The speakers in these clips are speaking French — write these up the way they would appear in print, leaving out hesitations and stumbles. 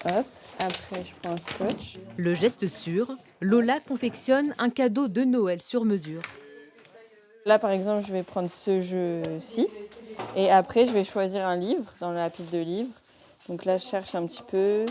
Hop, après je prends un scotch. Le geste sûr, Lola confectionne un cadeau de Noël sur mesure. Là par exemple, je vais prendre ce jeu-ci et après je vais choisir un livre dans la pile de livres. Donc là je cherche un petit peu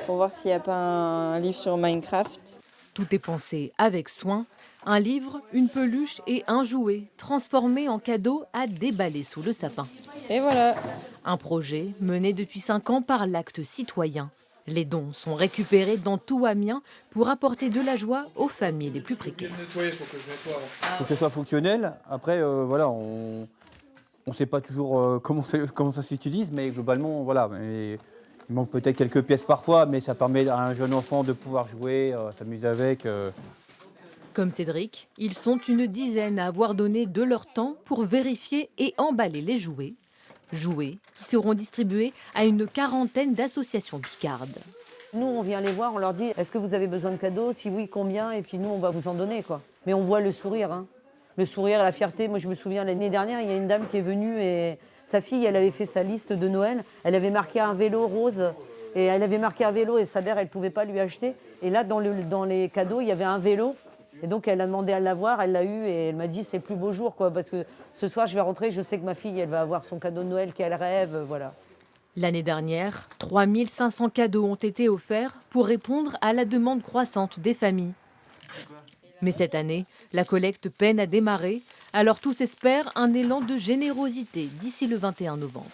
pour voir s'il n'y a pas un livre sur Minecraft. Tout est pensé avec soin. Un livre, une peluche et un jouet transformés en cadeau à déballer sous le sapin. Et voilà. Un projet mené depuis 5 ans par l'Acte citoyen. Les dons sont récupérés dans tout Amiens pour apporter de la joie aux familles les plus précaires. Il faut que ce soit fonctionnel. Après, voilà, on ne sait pas toujours comment ça s'utilise, mais globalement, voilà. Mais il manque peut-être quelques pièces parfois, mais ça permet à un jeune enfant de pouvoir jouer, s'amuser avec. Comme Cédric, ils sont une dizaine à avoir donné de leur temps pour vérifier et emballer les jouets. Jouets qui seront distribués à une quarantaine d'associations picardes. Nous, on vient les voir, on leur dit « Est-ce que vous avez besoin de cadeaux? Si oui, combien ?» Et puis nous, on va vous en donner, quoi. Mais on voit le sourire, hein. Le sourire, la fierté. Moi, je me souviens, l'année dernière, il y a une dame qui est venue et sa fille, elle avait fait sa liste de Noël. Elle avait marqué un vélo rose et elle avait marqué un vélo et sa mère, elle ne pouvait pas lui acheter. Et là, dans les cadeaux, il y avait un vélo. Et donc, elle a demandé à l'avoir, elle l'a eu et elle m'a dit « C'est le plus beau jour, quoi, parce que ce soir, je vais rentrer, je sais que ma fille, elle va avoir son cadeau de Noël qu'elle rêve, voilà. » L'année dernière, 3500 cadeaux ont été offerts pour répondre à la demande croissante des familles. Mais cette année, la collecte peine à démarrer, alors tous espèrent un élan de générosité d'ici le 21 novembre.